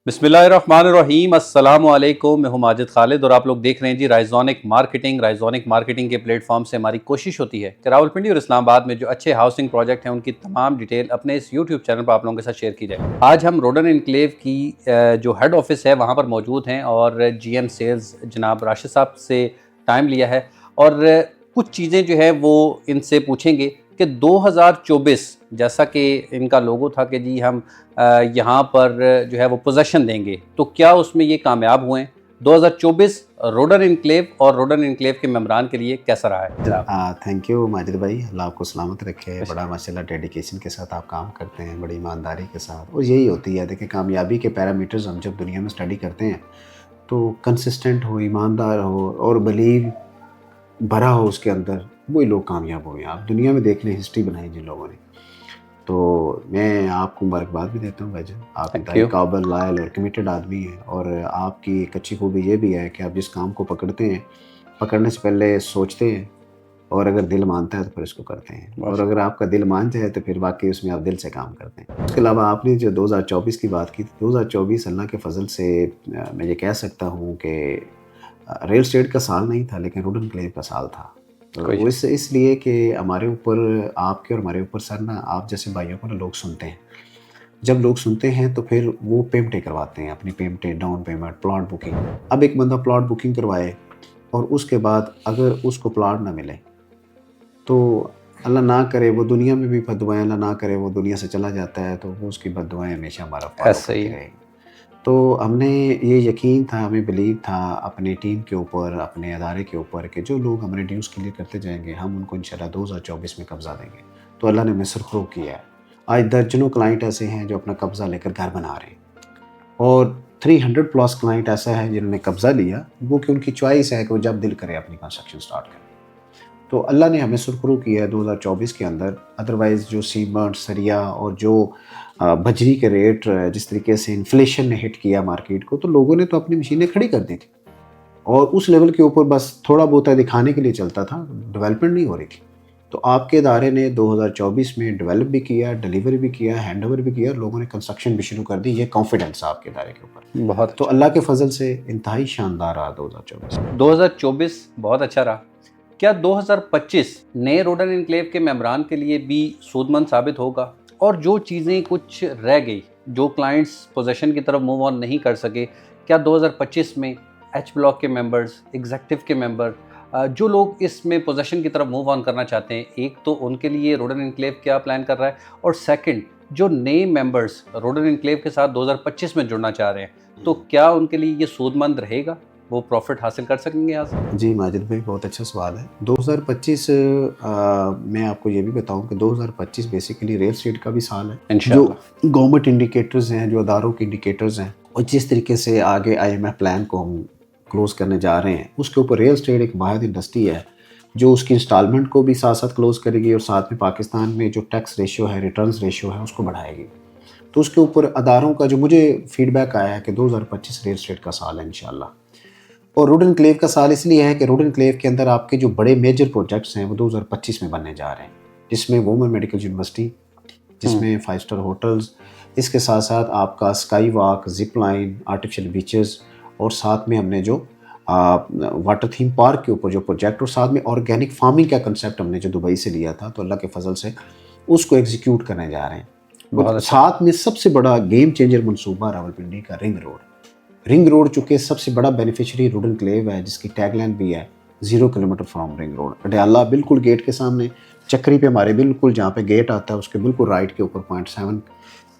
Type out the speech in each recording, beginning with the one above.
बिस्मिल्लाहिर्रहमानिर्रहीम अस्सलामु अलैकुम। मैं हूं माजिद खालिद और आप लोग देख रहे हैं जी राइजोनिक मार्केटिंग। राइजोनिक मार्केटिंग के प्लेटफॉर्म से हमारी कोशिश होती है कि रावलपिंडी और इस्लामाबाद में जो अच्छे हाउसिंग प्रोजेक्ट हैं उनकी तमाम डिटेल अपने इस यूट्यूब चैनल पर आप लोगों के साथ शेयर की जाए। आज हम रोडन इनक्लेव की जो हेड ऑफिस है वहाँ पर मौजूद हैं और GM सेल्स जनाब राशिद साहब से टाइम लिया है और कुछ चीज़ें जो है वो इनसे पूछेंगे कि 2024 जैसा कि इनका लोगो था कि जी हम यहाँ पर जो है वो पोजेशन देंगे, तो क्या उसमें ये कामयाब हुए हैं? 2024 रोडन इनक्लेव और रोडन इनक्लेव के मेंबरान के लिए कैसा रहा है जनाब? थैंक यू माजिद भाई, अल्लाह आपको सलामत रखे। बड़ा माशाल्लाह डेडिकेशन के साथ आप काम करते हैं, बड़ी ईमानदारी के साथ, और यही होती है। देखिए, कामयाबी के पैरामीटर्स हम जब दुनिया में स्टडी करते हैं तो कंसिस्टेंट हो, ईमानदार हो और बिलीव भरा हो उसके अंदर, वही लोग कामयाब हुए हैं। आप दुनिया में देख लें, हिस्ट्री बनाई जिन लोगों ने। तो मैं आपको मुबारकबाद भी देता हूँ भाईजान, आप इंतहाई काबिल, लायल और कमिटेड आदमी हैं। और आपकी एक अच्छी खूबी ये भी है कि आप जिस काम को पकड़ते हैं, पकड़ने से पहले सोचते हैं, और अगर दिल मानता है तो फिर इसको करते हैं, और अगर आपका दिल मान जाए तो फिर वाकई उसमें आप दिल से काम करते हैं। उसके अलावा आपने जो 2024 की बात की, 2024 अल्लाह के फजल से मैं ये कह सकता हूँ कि रियल स्टेट का साल नहीं था, लेकिन रोडन क्लेव का साल था। तो इसलिए कि हमारे ऊपर, आपके और हमारे ऊपर सर ना, आप जैसे भाइयों को ना लोग सुनते हैं। जब लोग सुनते हैं तो फिर वो पेमेंटें करवाते हैं, अपनी पेमेंटें, डाउन पेमेंट, प्लॉट बुकिंग। अब एक बंदा प्लॉट बुकिंग करवाए और उसके बाद अगर उसको प्लॉट ना मिले तो अल्लाह ना करे वो दुनिया में भी बद्दुआएं, अल्लाह ना करे वो दुनिया से चला जाता है तो वो उसकी बद्दुआएं हमेशा हमारा फॉलो करती रहेगी। तो हमने ये यकीन था, हमें बिलीव था अपनी टीम के ऊपर, अपने अदारे के ऊपर, कि जो लोग हमारे ड्यूज़ क्लियर करते जाएंगे हम उनको इंशाल्लाह 2024 में कब्ज़ा देंगे। तो अल्लाह ने हमें सुरखरू किया है। आज दर्जनों क्लाइंट ऐसे हैं जो अपना कब्ज़ा लेकर घर बना रहे हैं, और 300 प्लस क्लाइंट ऐसा है जिन्होंने कब्ज़ा लिया, वो कि उनकी चॉइस है कि वो जब दिल करे अपनी कंस्ट्रक्शन स्टार्ट करें। तो अल्लाह ने हमें सुरखरू किया है 2024 के अंदर। अदरवाइज़ जो सीमेंट, सरिया और जो बजरी के रेट, जिस तरीके से इन्फ्लेशन ने हिट किया मार्केट को, तो लोगों ने तो अपनी मशीनें खड़ी कर दी थी, और उस लेवल के ऊपर बस थोड़ा बहुत दिखाने के लिए चलता था, डेवलपमेंट नहीं हो रही थी। तो आपके इदारे ने 2024 में डेवलप भी किया, डिलीवर भी किया, हैंड ओवर भी किया, लोगों ने कंस्ट्रक्शन भी शुरू कर दी। ये कॉन्फिडेंस है आपके इदारे के ऊपर बहुत। तो अल्लाह के फजल से इंतहाई शानदार रहा 2024 बहुत अच्छा रहा। क्या 2025 नए रोडन इनक्लेव के मेंबरान के लिए भी सूदमंद साबित होगा? और जो चीज़ें कुछ रह गई, जो क्लाइंट्स पोजेशन की तरफ मूव ऑन नहीं कर सके, क्या 2025 में H ब्लॉक के मेंबर्स, एग्जेक्टिव के मेंबर, जो लोग इसमें पोजेशन की तरफ मूव ऑन करना चाहते हैं, एक तो उनके लिए रोडन इनक्लेव क्या प्लान कर रहा है, और सेकंड जो नए मेंबर्स रोडन इनक्लेव के साथ 2025 में जुड़ना चाह रहे हैं, तो क्या उनके लिए ये सूदमंद रहेगा? वो प्रॉफिट हासिल कर सकेंगे यहाँ से? जी माजिद भाई, बहुत अच्छा सवाल है। 2025 मैं आपको ये भी बताऊं कि 2025 बेसिकली रियल स्टेट का भी साल है। जो गवर्नमेंट इंडिकेटर्स हैं, जो अदारों के इंडिकेटर्स हैं, और जिस तरीके से आगे IMF प्लान को हम क्लोज करने जा रहे हैं, उसके ऊपर रियल स्टेट एक वाहिद इंडस्ट्री है जो उसकी इंस्टॉलमेंट को भी साथ साथ क्लोज करेगी, और साथ में पाकिस्तान में जो टैक्स रेशियो है, रिटर्न्स रेशियो है, उसको बढ़ाएगी। तो उसके ऊपर अदारों का जो मुझे फीडबैक आया है कि 2025 रियल स्टेट का साल है इंशाल्लाह। और रोडन क्लेव का साल इसलिए है कि रोडन क्लेव के अंदर आपके जो बड़े मेजर प्रोजेक्ट्स हैं वो 2025 में बनने जा रहे हैं, जिसमें वुमेन मेडिकल यूनिवर्सिटी, जिसमें 5 स्टार होटल्स, इसके साथ साथ आपका sky walk, zip line, artificial beaches, और साथ में हमने जो वाटर थीम पार्क के ऊपर जो प्रोजेक्ट, और साथ में ऑर्गेनिक फार्मिंग का कंसेप्ट हमने जो दुबई से लिया था, तो अल्लाह के फजल से उसको एग्जीक्यूट करने जा रहे हैं। और साथ में सबसे बड़ा गेम चेंजर मनसूबा रावलपिंडी का रिंग रोड चूँकि सबसे बड़ा बेनिफिशियरी रोडन क्लेव है, जिसकी टैगलाइन भी है 0 kilometre from ring road. Adiala बिल्कुल गेट के सामने, चक्री पे हमारे बिल्कुल जहाँ पे गेट आता है उसके बिल्कुल राइट के ऊपर 0.7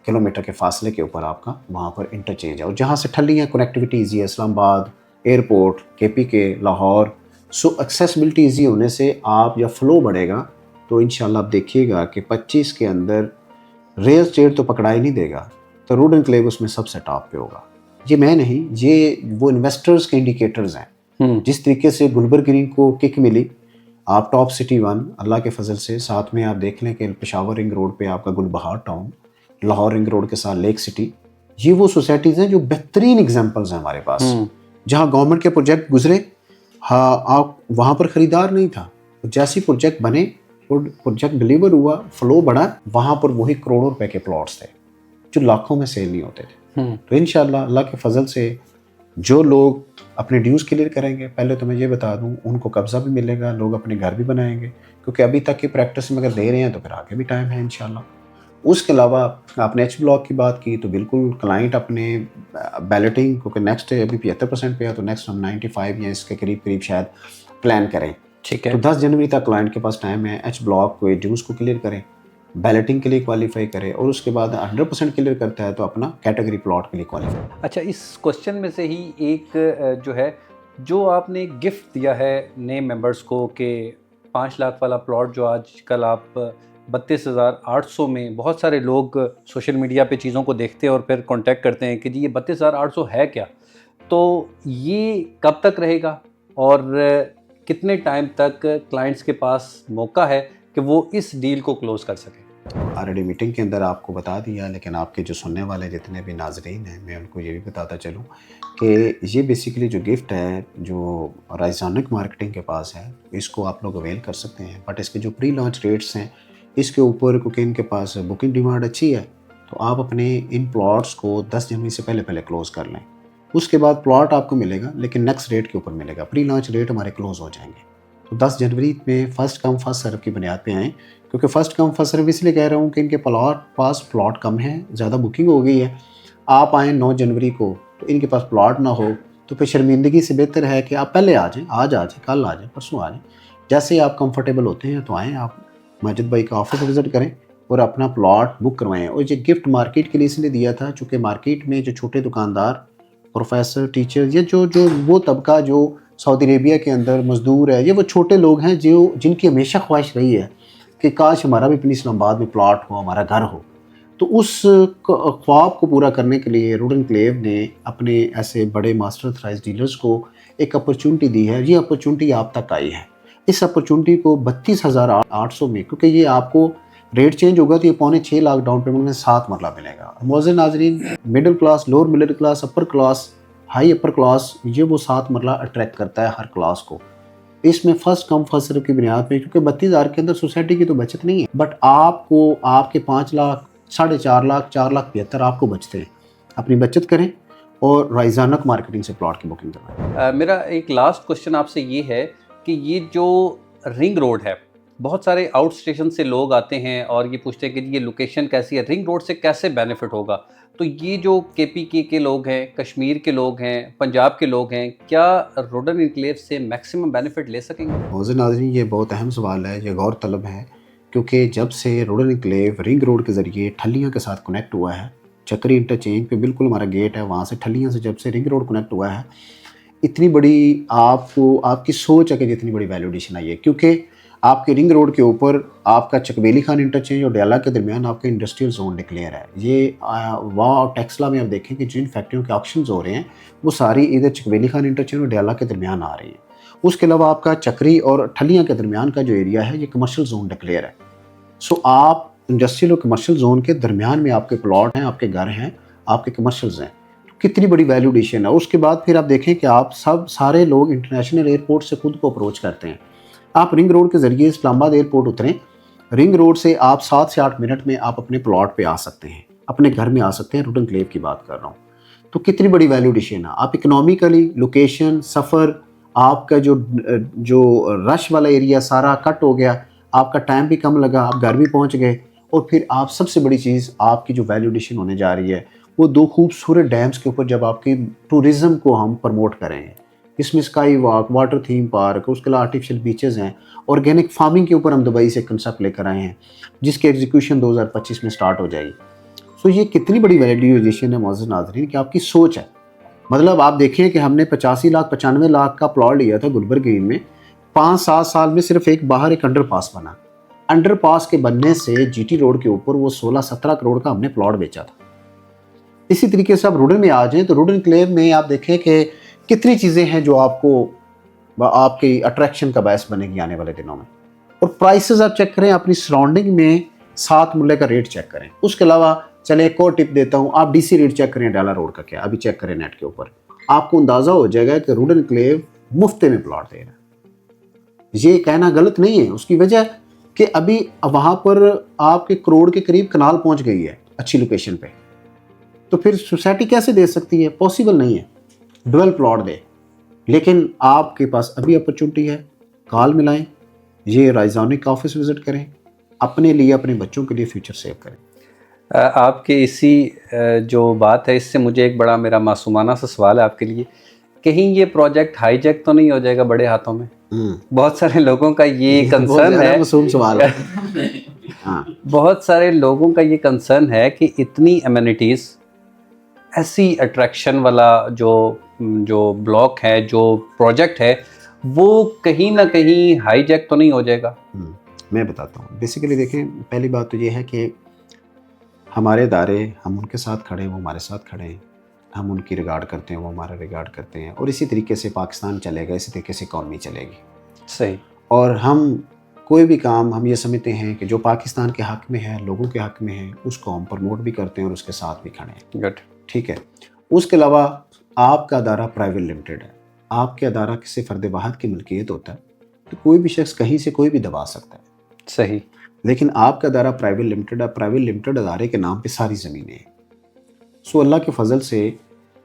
किलोमीटर के फासले के ऊपर आपका वहाँ पर इंटरचेंज है, और जहाँ से ठल्लियाँ कनेक्टिविटी ईजी है, इस्लामाबाद एयरपोर्ट, KPK, लाहौर। सो एक्सेसिबिलिटी ईजी होने से आप या फ्लो बढ़ेगा, तो इंशाल्लाह आप देखिएगा कि 25 के अंदर रियल स्टेट तो पकड़ाई नहीं देगा, तो रोडन क्लेव उसमें सबसे टॉप पे होगा। ये मैं नहीं, ये वो इन्वेस्टर्स के इंडिकेटर्स हैं। जिस तरीके से गुलबर ग्रीन को किक मिली, आप टॉप सिटी 1 अल्लाह के फजल से, साथ में आप देख लें कि पेशावर रिंग रोड पे आपका गुलबहार टाउन, लाहौर रिंग रोड के साथ लेक सिटी, ये वो सोसाइटीज़ हैं जो बेहतरीन एग्जाम्पल्स हैं हमारे पास, जहाँ गवर्नमेंट के प्रोजेक्ट गुजरे, हाँ आप वहाँ पर ख़रीदार नहीं था, जैसी प्रोजेक्ट बने और प्रोजेक्ट डिलीवर हुआ, फ्लो बढ़ा, वहाँ पर वही करोड़ों रुपए के प्लॉट्स थे जो लाखों में सेल नहीं होते थे। तो इंशाल्लाह अल्लाह के फजल से जो लोग अपने ड्यूज़ क्लियर करेंगे, पहले तो मैं ये बता दूं, उनको कब्ज़ा भी मिलेगा, लोग अपने घर भी बनाएंगे, क्योंकि अभी तक की प्रैक्टिस में अगर दे रहे हैं तो फिर आगे भी टाइम है इंशाल्लाह। उसके अलावा आपने एच ब्लॉक की बात की, तो बिल्कुल क्लाइंट अपने बैलेटिंग, क्योंकि नेक्स्ट अभी 75% पे है, तो नेक्स्ट हम 95 या इसके करीब करीब शायद प्लान करें। ठीक तो है। 10 जनवरी तक क्लाइंट के पास टाइम है, एच ब्लॉक को ड्यूज़ को क्लियर करें, बैलेटिंग के लिए क्वालिफाई करे, और उसके बाद 100% क्लियर करता है तो अपना कैटेगरी प्लॉट के लिए क्वालिफाई। अच्छा, इस क्वेश्चन में से ही एक जो है, जो आपने गिफ्ट दिया है नए मेंबर्स को कि 5 लाख वाला प्लॉट जो आजकल आप 32,800 में, बहुत सारे लोग सोशल मीडिया पे चीज़ों को देखते हैं और फिर कांटेक्ट करते हैं कि जी ये 32,800 है क्या, तो ये कब तक रहेगा और कितने टाइम तक क्लाइंट्स के पास मौका है कि वो इस डील को क्लोज कर सकें? ऑलरेडी मीटिंग के अंदर आपको बता दिया, लेकिन आपके जो सुनने वाले जितने भी नाजरीन हैं, मैं उनको ये भी बताता चलूँ कि ये बेसिकली जो गिफ्ट है जो राइजोनिक मार्केटिंग के पास है, इसको आप लोग अवेल कर सकते हैं। बट इसके जो प्री लॉन्च रेट्स हैं, इसके ऊपर क्योंकि इनके पास बुकिंग डिमांड अच्छी है, तो आप अपने इन प्लॉट्स को 10 जनवरी से पहले पहले क्लोज़ कर लें। उसके बाद प्लॉट आपको मिलेगा, लेकिन नेक्स्ट रेट के ऊपर मिलेगा। प्री लॉन्च रेट हमारे क्लोज़ हो जाएंगे। तो 10 जनवरी में फ़र्स्ट कम फर्स्ट सर्व की बुनियाद पे आएँ, क्योंकि फ़र्स्ट कम फर्स्ट सर्व इसलिए कह रहा हूँ कि इनके पास प्लॉट कम है, ज़्यादा बुकिंग हो गई है। आप आएँ 9 जनवरी को तो इनके पास प्लॉट ना हो, तो फिर शर्मिंदगी से बेहतर है कि आप पहले आ जाएँ, आज आ जाएँ, कल आ जाएँ, परसों आ जाएँ। जैसे ही आप कंफर्टेबल होते हैं तो आएँ, आप माजिद भाई का ऑफिस विज़िट करें और अपना प्लॉट बुक करवाएँ। और ये गिफ्ट मार्केट के लिए इसलिए दिया था, चूँकि मार्केट में जो छोटे दुकानदार, प्रोफेसर, टीचर, ये जो वो तबका जो सऊदी अरेबिया के अंदर मज़दूर है, ये वो छोटे लोग हैं जो जिनकी हमेशा ख्वाहिश रही है कि काश हमारा भी अपनी इस्लामाबाद में प्लॉट हो, हमारा घर हो। तो उस ख्वाब को पूरा करने के लिए रोड एनक्लेव ने अपने ऐसे बड़े मास्टर ऑथराइज्ड डीलर्स को एक अपॉर्चुनिटी दी है। ये अपॉर्चुनिटी आप तक आई है। इस अपॉर्चुनिटी को 32,800 में, क्योंकि ये आपको रेट चेंज होगा तो ये 6.25 लाख डाउन पेमेंट में 7 मरला मिलेगा। मौजूद नाजरीन, middle class, lower middle class, upper class, high upper class, ये वो 7 मरला अट्रैक्ट करता है हर क्लास को। इसमें फर्स्ट कम फर्स्ट सर्व की बुनियाद पे, क्योंकि 32,000 के अंदर सोसाइटी की तो बचत नहीं है, बट आपको आपके 5 लाख, 4.5 लाख, 4,75,000 आपको बचते हैं। अपनी बचत करें और राइजानक मार्केटिंग से प्लॉट की बुकिंग करवाएं। मेरा एक लास्ट क्वेश्चन आपसे ये है कि ये जो रिंग रोड है, बहुत सारे आउट स्टेशन से लोग आते हैं और ये पूछते हैं कि ये लोकेशन कैसी है, रिंग रोड से कैसे बेनिफिट होगा। तो ये जो केपीके के लोग हैं, कश्मीर के लोग हैं, पंजाब के लोग हैं, क्या रोडन इनक्लेव से मैक्सिमम बेनिफिट ले सकेंगे? मौजूद नाज़रीन, ये बहुत अहम सवाल है, ये गौर तलब है, क्योंकि जब से रोडन इनक्लेव रिंग रोड के ज़रिए ठल्लियाँ के साथ कनेक्ट हुआ है, चक्री इंटरचेंज पे बिल्कुल हमारा गेट है, वहाँ से ठल्लियाँ से जब से रिंग रोड कनेक्ट हुआ है, इतनी बड़ी आपको आपकी सोच है कि जितनी बड़ी वैल्यूएशन आई है। क्योंकि आपके रिंग रोड के ऊपर आपका चकबेली खान इंटरचेंज और डयाला के दरमियान आपका इंडस्ट्रियल जोन डिक्लेयर है। ये वाह टेक्सला में आप देखें कि जिन फैक्ट्रियों के ऑक्शंस हो रहे हैं वो सारी इधर चकबेली खान इंटरचेंज और डयाला के दरमियान आ रही हैं। उसके अलावा आपका चक्री और ठल्लियाँ के दरमियान का जो एरिया है, ये कमर्शियल जोन डिक्लेयर है। सो आप इंडस्ट्रियल और कमर्शियल जोन के दरमियान में आपके प्लॉट हैं, आपके घर हैं, आपके कमर्शियल्स हैं। कितनी बड़ी वैल्यूएशन है। उसके बाद फिर आप देखें कि आप सारे लोग इंटरनेशनल एयरपोर्ट से खुद को अप्रोच करते हैं। आप रिंग रोड के ज़रिए इस्लामाबाद एयरपोर्ट उतरें, रिंग रोड से आप 7 से 8 मिनट में आप अपने प्लॉट पे आ सकते हैं, अपने घर में आ सकते हैं। रोड एनक्लेव की बात कर रहा हूँ। तो कितनी बड़ी वैल्यूएशन है। आप इकोनॉमिकली, लोकेशन, सफ़र, आपका जो रश वाला एरिया सारा कट हो गया, आपका टाइम भी कम लगा, आप घर भी पहुँच गए। और फिर आप सबसे बड़ी चीज़ आपकी जो वैल्यूएशन होने जा रही है, वो 2 खूबसूरत डैम्स के ऊपर जब आपकी टूरिज़्म को हम प्रमोट करें, इसमें sky walk, water theme park, उसके अलावा आर्टिफिशियल बीचेस हैं, ऑर्गेनिक फार्मिंग के ऊपर हम दुबई से कंसेप्ट लेकर आए हैं, जिसकी एग्जीक्यूशन 2025 में स्टार्ट हो जाएगी। सो ये कितनी बड़ी वैल्यूएशन है मौजूद नाज़रीन कि आपकी सोच है। मतलब आप देखें कि हमने 85 लाख 95 लाख का प्लॉट लिया था गुलबर्ग ग्रीन में, 5-7 साल में सिर्फ एक बाहर एक अंडरपास बना। अंडरपास के बनने से जीटी रोड के ऊपर वो 16-17 करोड़ का हमने प्लॉट बेचा था। इसी तरीके से आप रोडन में आ जाएं तो रोडन एनक्लेव में आप देखें कि कितनी चीज़ें हैं जो आपकी अट्रैक्शन का बायस बनेगी आने वाले दिनों में। और प्राइसेस आप चेक करें, अपनी सराउंडिंग में 7 मूल्य का रेट चेक करें। उसके अलावा चले एक और टिप देता हूँ, आप डीसी रेट चेक करें डाला रोड का क्या, अभी चेक करें नेट के ऊपर, आपको अंदाज़ा हो जाएगा कि रोडन एनक्लेव मुफ्ते में प्लॉट दे रहा है। ये कहना गलत नहीं है, उसकी वजह कि अभी वहाँ पर आपके करोड़ के करीब कनाल पहुँच गई है अच्छी लोकेशन पे। तो फिर सोसाइटी कैसे दे सकती है? पॉसिबल नहीं है। डुअल प्लॉट दे, लेकिन आपके पास अभी अपॉर्चुनिटी है, कॉल मिलाएं, ये राइजोनिक ऑफिस विजिट करें, अपने लिए अपने बच्चों के लिए फ्यूचर सेव करें। आपके इसी जो बात है, इससे मुझे एक बड़ा मेरा मासूमाना सा सवाल है आपके लिए, कहीं ये प्रोजेक्ट हाईजैक तो नहीं हो जाएगा बड़े हाथों में? बहुत सारे लोगों का ये कंसर्न है। मासूम सवाल है। हाँ, बहुत सारे लोगों का ये कंसर्न है कि इतनी एमिनिटीज़, ऐसी अट्रैक्शन वाला जो ब्लॉक है, जो प्रोजेक्ट है, वो कहीं ना कहीं हाईजैक तो नहीं हो जाएगा? मैं बताता हूँ। बेसिकली देखें, पहली बात तो ये है कि हमारे इदारे, हम उनके साथ खड़े हैं, वो हमारे साथ खड़े हैं, हम उनकी रिगार्ड करते हैं, वो हमारा रिगार्ड करते हैं, और इसी तरीके से पाकिस्तान चलेगा, इसी तरीके से इकॉनमी चलेगी। सही। और हम कोई भी काम हम ये समझते हैं कि जो पाकिस्तान के हक़ में है, लोगों के हक़ में है, उसको हम प्रमोट भी करते हैं और उसके साथ भी खड़े हैं। गुड। ठीक है। उसके अलावा आपका अदारा प्राइवेट लिमिटेड है, आपके अदारा किसी फ़र्द वाहिद की मिल्कियत होता है, तो कोई भी शख्स कहीं से कोई भी दबा सकता है। सही। लेकिन आपका अदारा प्राइवेट लिमिटेड है, प्राइवेट लिमिटेड अदारे के नाम पे सारी ज़मीनें हैं। सो अल्लाह के फजल से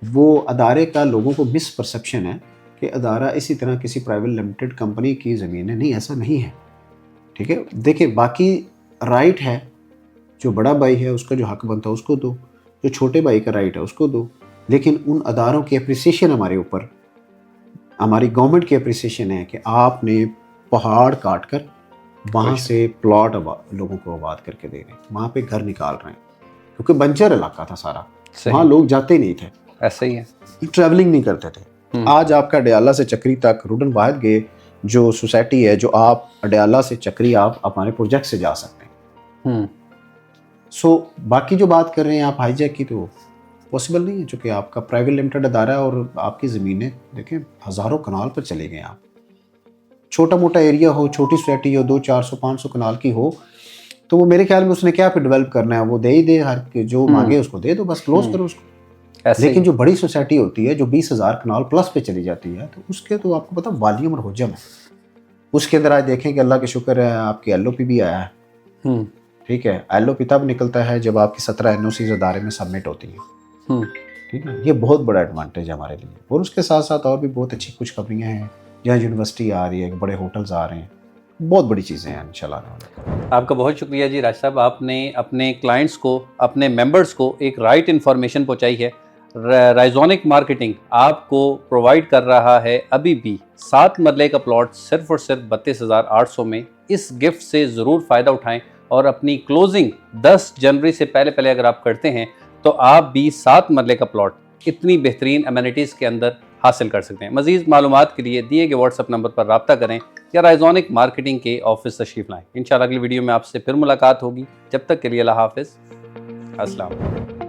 वो अदारे का लोगों को मिस परसेप्शन है कि अदारा इसी तरह किसी प्राइवेट लिमिटेड कंपनी की ज़मीनें, नहीं, ऐसा नहीं है। ठीक है। देखिए, बाकी राइट है, जो बड़ा भाई है उसका जो हक बनता है उसको दो, जो छोटे भाई का राइट है उसको दो, लेकिन उन अदारों की अप्रिसिएशन हमारे ऊपर, हमारी गवर्नमेंट की अप्रिसिएशन है कि आपने पहाड़ काट कर वहाँ से प्लॉट लोगों को आबाद करके दे रहे हैं, वहाँ पे घर निकाल रहे हैं, क्योंकि बंजर इलाका था सारा, वहाँ लोग जाते नहीं थे, ऐसा ही है, ट्रैवलिंग नहीं करते थे। आज आपका अडयाला से चक्री तक रुडन वाहिद गे जो सोसाइटी है, जो आप अडयाला से चक्री आप हमारे प्रोजेक्ट से जा सकते हैं। सो बाकी जो बात कर रहे हैं आप हाईजैक की, तो पॉसिबल नहीं है, चूँकि आपका प्राइवेट लिमिटेड अदारा है और आपकी ज़मीनें देखें हज़ारों कनाल पर चले गए। आप छोटा मोटा एरिया हो, छोटी सोसाइटी हो, 200-400-500 कनाल की हो, तो वो मेरे ख्याल में उसने क्या फिर डेवलप करना है, वो दे ही दे, हर जो मांगे उसको दे दो, बस क्लोज करो उसको। लेकिन जो बड़ी सोसाइटी होती है, जो 20,000 कनाल प्लस पे चली जाती है, तो उसके तो आपको पता वॉल्यूम और हुजम है। उसके अंदर आज देखें कि अल्लाह के शुक्र है आपकी LOP भी आया है। ठीक है। LOP तब निकलता है जब आपकी 17 NOCs अदारे में सबमिट होती हैं। ठीक है। ये बहुत बड़ा एडवांटेज है हमारे लिए। और उसके साथ साथ और भी बहुत अच्छी खुशखबरियाँ हैं, जहाँ यूनिवर्सिटी आ रही है, बड़े होटल्स आ रहे हैं, बहुत बड़ी चीज़ें हैं इंशाल्लाह। आपका बहुत शुक्रिया जी राज साहब, आपने अपने क्लाइंट्स को, अपने मेंबर्स को एक राइट इन्फॉर्मेशन पहुंचाई है। राइजोनिक मार्केटिंग आपको प्रोवाइड कर रहा है अभी भी 7 मरले का प्लॉट सिर्फ और सिर्फ 32,800 में। इस गिफ्ट से ज़रूर फ़ायदा उठाएं और अपनी क्लोजिंग 10 जनवरी से पहले अगर आप करते हैं तो आप भी 7 मरले का प्लॉट इतनी बेहतरीन अमेनिटीज़ के अंदर हासिल कर सकते हैं। मज़ीद मालूमात के लिए दिए गए व्हाट्सएप नंबर पर रब्ता करें या राइजोनिक मार्केटिंग के ऑफिस तशरीफ लाएँ। इंशाल्लाह अगली वीडियो में आपसे फिर मुलाकात होगी। जब तक के लिए अल्लाह हाफ़िज़, अस्सलाम वालेकुम।